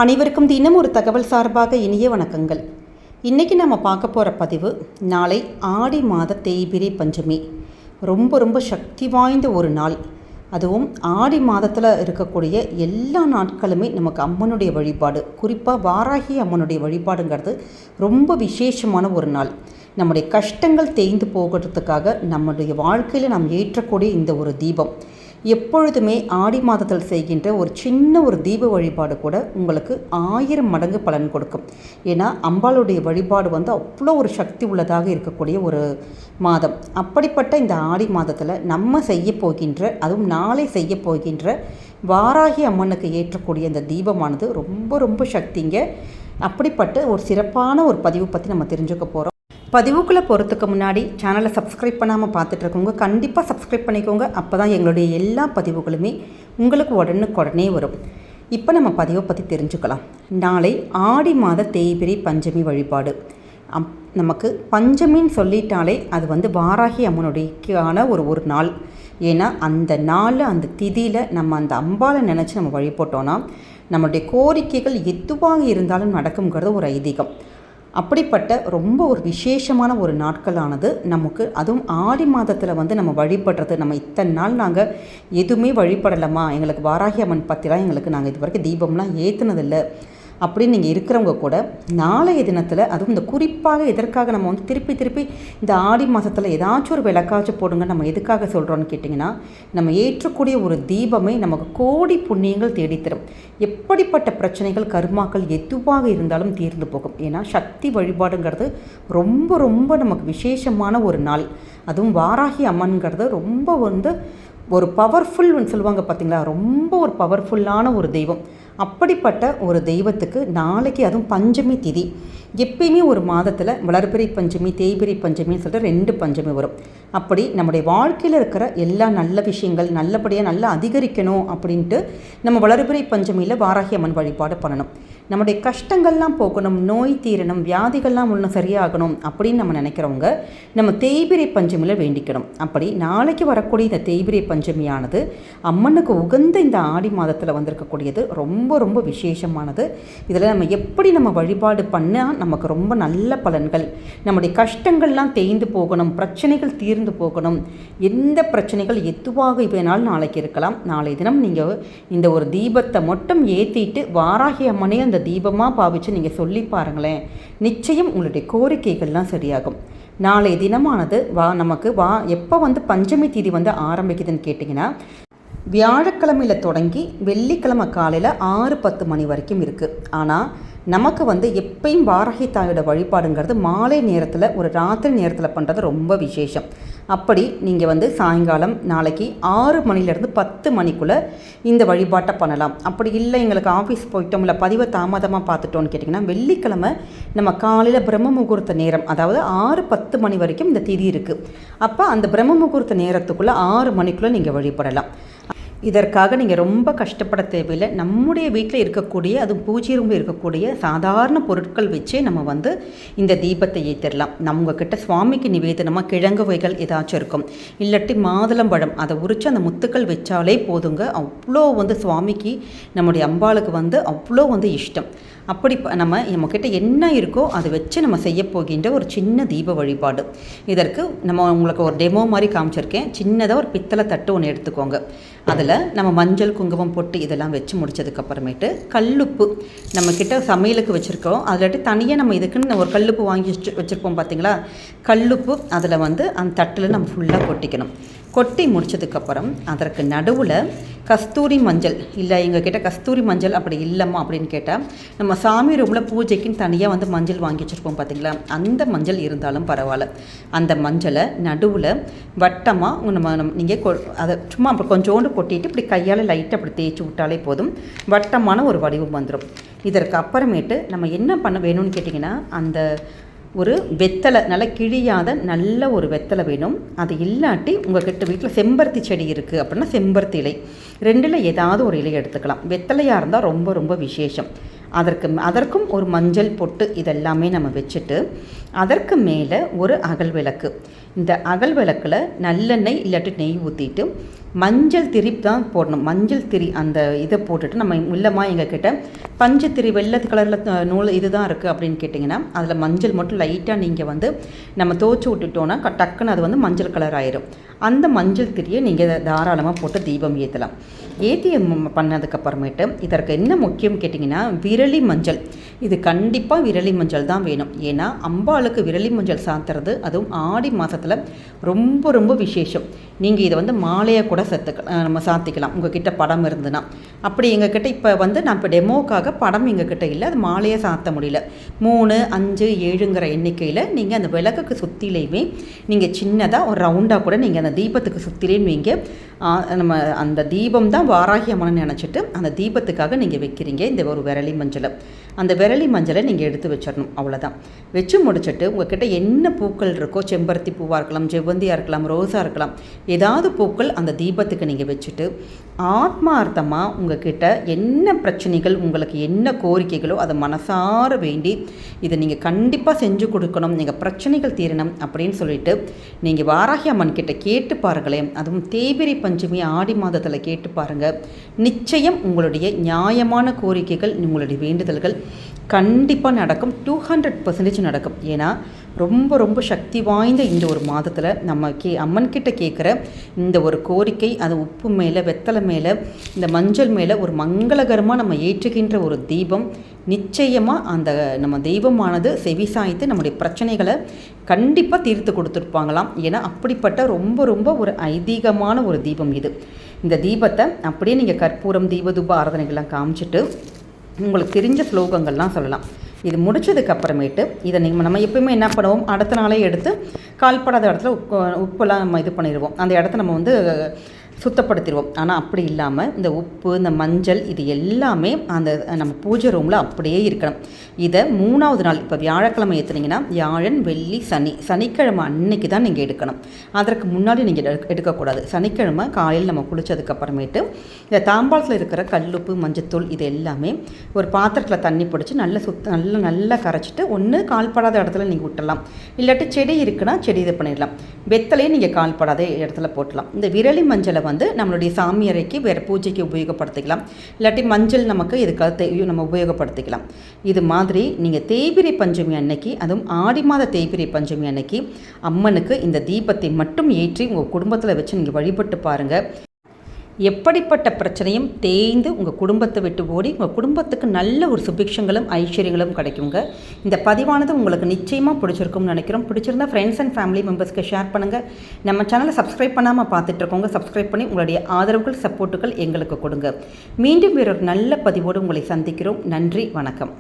அனைவருக்கும் தினம் ஒரு தகவல் சார்பாக இனிய வணக்கங்கள். இன்றைக்கி நம்ம பார்க்க போகிற பதிவு, நாளை ஆடி மாத தேய்பிறை பஞ்சமி. ரொம்ப சக்தி வாய்ந்த ஒரு நாள். அதுவும் ஆடி மாதத்தில் இருக்கக்கூடிய எல்லா நாட்களுமே நமக்கு அம்மனுடைய வழிபாடு, குறிப்பாக வாராகி அம்மனுடைய வழிபாடுங்கிறது ரொம்ப விசேஷமான ஒரு நாள். நம்முடைய கஷ்டங்கள் தேய்ந்து போகிறதுக்காக நம்முடைய வாழ்க்கையில் நாம் ஏற்றக்கூடிய இந்த ஒரு தீபம், எப்பொழுதுமே ஆடி மாதத்தில் செய்கின்ற ஒரு சின்ன ஒரு தீப வழிபாடு கூட உங்களுக்கு 1000 மடங்கு பலன் கொடுக்கும். ஏன்னா அம்பாளுடைய வழிபாடு அவ்வளோ ஒரு சக்தி உள்ளதாக இருக்கக்கூடிய ஒரு மாதம். அப்படிப்பட்ட இந்த ஆடி மாதத்தில் நம்ம செய்ய போகின்ற, அதுவும் நாளை செய்ய போகின்ற வாராகி அம்மனுக்கு ஏற்றக்கூடிய இந்த தீபமானது ரொம்ப சக்திங்க. அப்படிப்பட்ட ஒரு சிறப்பான ஒரு பதிவு பற்றி நம்ம தெரிஞ்சுக்க போகிறோம். பதிவுக்குள்ளே போகிறதுக்கு முன்னாடி சேனலை சப்ஸ்கிரைப் பண்ணாமல் பார்த்துட்ருக்கவங்க கண்டிப்பாக சப்ஸ்கிரைப் பண்ணிக்கோங்க. அப்போ தான் எங்களுடைய எல்லா பதிவுகளுமே உங்களுக்கு உடனுக்குடனே வரும். இப்போ நம்ம பதிவை பற்றி தெரிஞ்சுக்கலாம். நாளை ஆடி மாத தேய்பிறை பஞ்சமி வழிபாடு. நமக்கு பஞ்சமின்னு சொல்லிட்டாலே அது வாராகி அம்மனுடையக்கான ஒரு நாள். ஏன்னா அந்த நாளில் அந்த திதியில் நம்ம அந்த அம்பாளை நினச்சி நம்ம வழிபட்டோன்னா நம்மளுடைய கோரிக்கைகள் எதுவாக இருந்தாலும் நடக்குங்கிறது ஒரு ஐதீகம். அப்படிப்பட்ட ரொம்ப ஒரு விசேஷமான ஒரு நாட்களானது நமக்கு, அதுவும் ஆடி மாதத்தில் நம்ம வழிபடுறது. நம்ம இத்தனை நாள் நாங்கள் எதுவுமே வழிபடலாமா, எங்களுக்கு வாராகி அம்மன் பற்றிலாம் எங்களுக்கு நாங்கள் இது வரைக்கும் தீபம்லாம் ஏற்றுனதில்லை அப்படின்னு நீங்கள் இருக்கிறவங்க கூட நாளைய தினத்தில், அதுவும் இந்த குறிப்பாக எதற்காக நம்ம திருப்பி இந்த ஆடி மாதத்தில் ஏதாச்சும் ஒரு விளக்காச்சும் போடுங்க. நம்ம எதுக்காக சொல்கிறோன்னு கேட்டிங்கன்னா, நம்ம ஏற்றக்கூடிய ஒரு தீபமே நமக்கு கோடி புண்ணியங்கள் தேடித்தரும். எப்படிப்பட்ட பிரச்சனைகள், கர்மாக்கள் எதுவாக இருந்தாலும் தீர்ந்து போகும். ஏன்னா சக்தி வழிபாடுங்கிறது ரொம்ப நமக்கு விசேஷமான ஒரு நாள். அதுவும் வாராகி அம்மன்கிறது ரொம்ப ஒரு பவர்ஃபுல்னு சொல்லுவாங்க பார்த்தீங்களா, ரொம்ப ஒரு பவர்ஃபுல்லான ஒரு தெய்வம். அப்படிப்பட்ட ஒரு தெய்வத்துக்கு நாளைக்கு, அதுவும் பஞ்சமி திதி. எப்பயுமே ஒரு மாதத்தில் வளர்பிறை பஞ்சமி, தேய்பிறை பஞ்சமின்னு சொல்லிட்டு 2 பஞ்சமி வரும். அப்படி நம்முடைய வாழ்க்கையில் இருக்கிற எல்லா நல்ல விஷயங்கள் நல்லபடியாக நல்லா அதிகரிக்கணும் அப்படின்ட்டு நம்ம வளர்பிறை பஞ்சமியில் வாராகி அம்மன் வழிபாடு பண்ணணும். நம்முடைய கஷ்டங்கள்லாம் போகணும், நோய் தீரணும், வியாதிகள்லாம் ஒன்றும் சரியாகணும் அப்படின்னு நம்ம நினைக்கிறவங்க நம்ம தேய்பிறை பஞ்சமியில் வேண்டிக்கணும். அப்படி நாளைக்கு வரக்கூடிய இந்த தேய்பிறை பஞ்சமியானது அம்மனுக்கு உகந்த இந்த ஆடி மாதத்தில் வந்திருக்கக்கூடியது ரொம்ப விசேஷமானது. இதில் நம்ம எப்படி நம்ம வழிபாடு பண்ணால் நமக்கு ரொம்ப நல்ல பலன்கள், நம்முடைய கஷ்டங்கள்லாம் தேய்ந்து போகணும், பிரச்சனைகள் தீர்ந்து போகணும். எந்த பிரச்சனைகள் எதுவாக வேணாலும் நாளைக்கு இருக்கலாம். நாளை தினம் நீங்கள் இந்த ஒரு தீபத்தை மட்டும் ஏற்றிட்டு வாராகி அம்மனே அந்த தீபமாக பாவிச்சு நீங்கள் சொல்லி பாருங்களேன், நிச்சயம் உங்களுடைய கோரிக்கைகள்லாம் சரியாகும். நாளை தினமானது நமக்கு எப்போ பஞ்சமி தீதி ஆரம்பிக்குதுன்னு கேட்டிங்கன்னா, வியாழக்கிழமையில் தொடங்கி வெள்ளிக்கிழமை காலையில் 6-10 மணி வரைக்கும் இருக்குது. ஆனால் நமக்கு எப்பயும் வாராகி தாயோட வழிபாடுங்கிறது மாலை நேரத்தில், ஒரு ராத்திரி நேரத்தில் பண்ணுறது ரொம்ப விசேஷம். அப்படி நீங்கள் சாயங்காலம் நாளைக்கு 6 மணிலேருந்து 10 மணிக்குள்ளே இந்த வழிபாட்டை பண்ணலாம். அப்படி இல்லை எங்களுக்கு ஆஃபீஸ் போயிட்டோம், இல்லை பதிவை தாமதமாக பார்த்துட்டோன்னு கேட்டிங்கன்னா, வெள்ளிக்கிழமை நம்ம காலையில் பிரம்ம முகூர்த்த நேரம், அதாவது 6-10 மணி வரைக்கும் இந்த திதி இருக்குது. அப்போ அந்த பிரம்ம முகூர்த்த நேரத்துக்குள்ளே 6 மணிக்குள்ளே நீங்கள் வழிபடலாம். இதற்காக நீங்கள் ரொம்ப கஷ்டப்பட தேவையில்லை. நம்முடைய வீட்டில் இருக்கக்கூடிய, அதுவும் பூஜை ரூமில் இருக்கக்கூடிய சாதாரண பொருட்கள் வச்சே நம்ம இந்த தீபத்தை ஏற்றிடலாம். நம்மக்கிட்ட சுவாமிக்கு நிவேதனமாக கிழங்கு வகைகள் ஏதாச்சும் இருக்கும், இல்லாட்டி மாதுளம்பழம், அதை உரித்து அந்த முத்துக்கள் வச்சாலே போதுங்க. அவ்வளோ சுவாமிக்கு, நம்முடைய அம்பாளுக்கு அவ்வளோ இஷ்டம். அப்படி நம்மக்கிட்ட என்ன இருக்கோ அதை வச்சு நம்ம செய்ய போகின்ற ஒரு சின்ன தீப வழிபாடு. இதற்கு நம்ம உங்களுக்கு ஒரு டெமோ மாதிரி காமிச்சிருக்கேன். சின்னதாக ஒரு பித்தளை தட்டு ஒன்று எடுத்துக்கோங்க. அதில் நம்ம மஞ்சள், குங்குமம் போட்டு இதெல்லாம் வச்சு முடித்ததுக்கப்புறமேட்டு கல்லுப்பு நம்மக்கிட்ட சமையலுக்கு வச்சுருக்கோம். அதில் தனியாக நம்ம இதுக்குன்னு ஒரு கல்லுப்பு வாங்கி வச்சுருப்போம் பார்த்தீங்களா, கல்லுப்பு அதில் அந்த தட்டில் நம்ம ஃபுல்லாக கொட்டிக்கணும். கொட்டி முடித்ததுக்கப்புறம் அதற்கு நடுவில் கஸ்தூரி மஞ்சள், இல்லை எங்ககிட்ட கஸ்தூரி மஞ்சள் அப்படி இல்லைம்மா அப்படின்னு கேட்டால், நம்ம சாமி ரூமில் பூஜைக்குன்னு தனியாக மஞ்சள் வாங்கி வச்சுருப்போம் பார்த்தீங்களா, அந்த மஞ்சள் இருந்தாலும் பரவாயில்ல. அந்த மஞ்சளை நடுவில் வட்டமாக நீங்கள் அதை சும்மா அப்படி கொஞ்சோண்டு கொட்டிட்டு இப்படி கையால் லைட்டாக அப்படி தேய்ச்சி விட்டாலே போதும், வட்டமான ஒரு வடிவம் வந்துடும். இதற்கு அப்புறமேட்டு நம்ம என்ன பண்ண வேணும்னு கேட்டிங்கன்னா, அந்த ஒரு வெத்தலை, நல்லா கிழியாத நல்ல ஒரு வெத்தலை வேணும். அது இல்லாட்டி உங்கள்கிட்ட வீட்டில் செம்பருத்தி செடி இருக்குது அப்படின்னா செம்பருத்தி இலை, 2ல் ஏதாவது ஒரு இலை எடுத்துக்கலாம். வெத்தலையாக இருந்தால் ரொம்ப விசேஷம். அதற்கும் ஒரு மஞ்சள் பொட்டு இதெல்லாமே நம்ம வச்சுட்டு, அதற்கு மேலே ஒரு அகல் விளக்கு. இந்த அகல் விளக்கில் நல்லெண்ணெய் இல்லாட்டி நெய் ஊற்றிட்டு மஞ்சள் திரி தான் போடணும். மஞ்சள் திரி அந்த இதை போட்டுட்டு, நம்ம இல்லைம்மா எங்ககிட்ட பஞ்சத்திரி வெள்ளை கலரில் நூல் இதுதான் இருக்குது அப்படின்னு கேட்டிங்கன்னா அதில் மஞ்சள் மட்டும் லைட்டாக நீங்கள் வந்து நம்ம துவச்சி விட்டுட்டோன்னா டக்குன்னு அது வந்து மஞ்சள் கலர் ஆயிரும். அந்த மஞ்சள் திரியை நீங்கள் தாராளமாக போட்டு தீபம் ஏற்றலாம். ஏற்றி பண்ணதுக்கப்புறமேட்டு இதற்கு என்ன முக்கியம் கேட்டிங்கன்னா விரலி மஞ்சள். இது கண்டிப்பாக விரலி மஞ்சள் தான் வேணும். ஏன்னா அம்பாளுக்கு விரலி மஞ்சள் சாத்துறது அதுவும் ஆடி மாதத்தில் ரொம்ப ரொம்ப விசேஷம். நீங்கள் இதை வந்து மாலையாக கூட நம்ம சாத்திக்கலாம் உங்ககிட்ட படம் இருந்துன்னா. அப்படி எங்ககிட்ட இப்போ வந்து நான் இப்போ டெமோக்காக படம் எங்ககிட்ட இல்லை, அது மாலையாக சாத்த முடியல. 3, 5, 7ங்கிற எண்ணிக்கையில் நீங்கள் அந்த விளக்குக்கு சுற்றிலையுமே நீங்கள் சின்னதாக ஒரு ரவுண்டாக கூட நீங்கள் அந்த தீபத்துக்கு சுற்றிலேயும் நீங்கள் நம்ம அந்த தீபம் தான் வாராகி அம்மன் நினச்சிட்டு அந்த தீபத்துக்காக நீங்கள் வைக்கிறீங்க இந்த ஒரு விரலி மஞ்சளை. அந்த விரலி மஞ்சளை நீங்கள் எடுத்து வச்சிடணும். அவ்வளோதான். வச்சு முடிச்சுட்டு உங்கள்கிட்ட என்ன பூக்கள் இருக்கோ, செம்பருத்தி பூவாக இருக்கலாம், செவ்வந்தியாக இருக்கலாம், ரோஸாக இருக்கலாம், ஏதாவது பூக்கள் அந்த தீபத்துக்கு நீங்கள் வச்சுட்டு ஆத்மார்த்தமாக உங்கள்கிட்ட என்ன பிரச்சனைகள், உங்களுக்கு என்ன கோரிக்கைகளோ அதை மனசார வேண்டி இதை நீங்கள் கண்டிப்பாக செஞ்சு கொடுக்கணும், நீங்கள் பிரச்சனைகள் தீரணும் அப்படின்னு சொல்லிட்டு நீங்கள் வாராகி அம்மன் கிட்ட கேட்டு பாருங்களேன். அதுவும் தேய்பிறை பஞ்சமி ஆடி மாதத்தில் கேட்டு பாருங்கள். நிச்சயம் உங்களுடைய நியாயமான கோரிக்கைகள், உங்களுடைய வேண்டுதல்கள் கண்டிப்பாக நடக்கும். 200% நடக்கும். ஏன்னா ரொம்ப ரொம்ப சக்தி வாய்ந்த இந்த ஒரு மாதத்தில் நம்ம அம்மன்கிட்ட கேட்குற இந்த ஒரு கோரிக்கை, அது உப்பு மேலே, வெத்தலை மேலே, இந்த மஞ்சள் மேலே ஒரு மங்களகரமாக நம்ம ஏற்றுகின்ற ஒரு தீபம் நிச்சயமாக அந்த நம்ம தெய்வமானது செவிசாய்த்து நம்முடைய பிரச்சனைகளை கண்டிப்பாக தீர்த்து கொடுத்துருப்பாங்களாம். ஏன்னா அப்படிப்பட்ட ரொம்ப ரொம்ப ஒரு ஐதீகமான ஒரு தீபம் இது. இந்த தீபத்தை அப்படியே நீங்கள் கற்பூரம், தீபதூப ஆராதனைகள்லாம் காமிச்சிட்டு உங்களுக்கு தெரிஞ்ச ஸ்லோகங்கள்லாம் சொல்லலாம். இது முடிச்சதுக்கப்புறமேட்டு இதை நம்ம எப்பயுமே என்ன பண்ணுவோம், அடுத்த நாளே எடுத்து கால்படாத இடத்துல உப்பெல்லாம் நம்ம இது பண்ணிடுவோம், அந்த இடத்த நம்ம வந்து சுத்தப்படுத்திடுவோம். ஆனால் அப்படி இல்லாமல் இந்த உப்பு, இந்த மஞ்சள் இது எல்லாமே அந்த நம்ம பூஜை ரூமில் அப்படியே இருக்கணும். இதை 3வது நாள், இப்போ வியாழக்கிழமை ஏற்றுனீங்கன்னா வியாழன், வெள்ளி, சனிக்கிழமை அன்னைக்கு தான் நீங்கள் எடுக்கணும். அதற்கு முன்னாடி நீங்கள் எடுக்கக்கூடாது. சனிக்கிழமை காலையில் நம்ம குளித்ததுக்கப்புறமேட்டு இந்த தாம்பாளத்தில் இருக்கிற கல்லுப்பு, மஞ்சத்தூள் இது எல்லாமே ஒரு பாத்திரத்தில் தண்ணி பிடிச்சி நல்லா கரைச்சிட்டு ஒன்று கால்படாத இடத்துல நீங்கள் விட்டுடலாம், இல்லாட்டி செடி இருக்குன்னா செடி இது பண்ணிடலாம். வெத்தலையே நீங்கள் கால்படாத இடத்துல போட்டலாம். இந்த விரலி மஞ்சளை வந்து நம்மளுடைய சாமி அறைக்கு வேறு பூஜைக்கு உபயோகப்படுத்திக்கலாம், இல்லாட்டி மஞ்சள் நமக்கு இதுக்காக நம்ம உபயோகப்படுத்திக்கலாம். இது மாதிரி நீங்கள் தேய்பிறை பஞ்சமி அன்னைக்கு, அதுவும் ஆடி மாத தேய்பிறை பஞ்சமி அன்னைக்கு அம்மனுக்கு இந்த தீபத்தை மட்டும் ஏற்றி உங்கள் குடும்பத்தில் வச்சு நீங்கள் வழிபட்டு பாருங்கள். எப்படிப்பட்ட பிரச்சனையும் தேய்ந்து உங்கள் குடும்பத்தை விட்டு ஓடி உங்கள் குடும்பத்துக்கு நல்ல ஒரு சுபிக்ஷங்களும் ஐஸ்வர்யங்களும் கிடைக்குங்க. இந்த பதிவானது உங்களுக்கு நிச்சயமாக பிடிச்சிருக்கும்னு நினைக்கிறோம். பிடிச்சிருந்தால் ஃப்ரெண்ட்ஸ் அண்ட் ஃபேமிலி மெம்பர்ஸ்க்கு ஷேர் பண்ணுங்கள். நம்ம சேனலை சப்ஸ்கிரைப் பண்ணாமல் பார்த்துட்ருக்கோங்க, சப்ஸ்கிரைப் பண்ணி உங்களுடைய ஆதரவுகள், சப்போர்ட்டுகள் எங்களுக்கு கொடுங்க. மீண்டும் வேறொரு நல்ல பதிவோடு உங்களை சந்திக்கிறோம். நன்றி, வணக்கம்.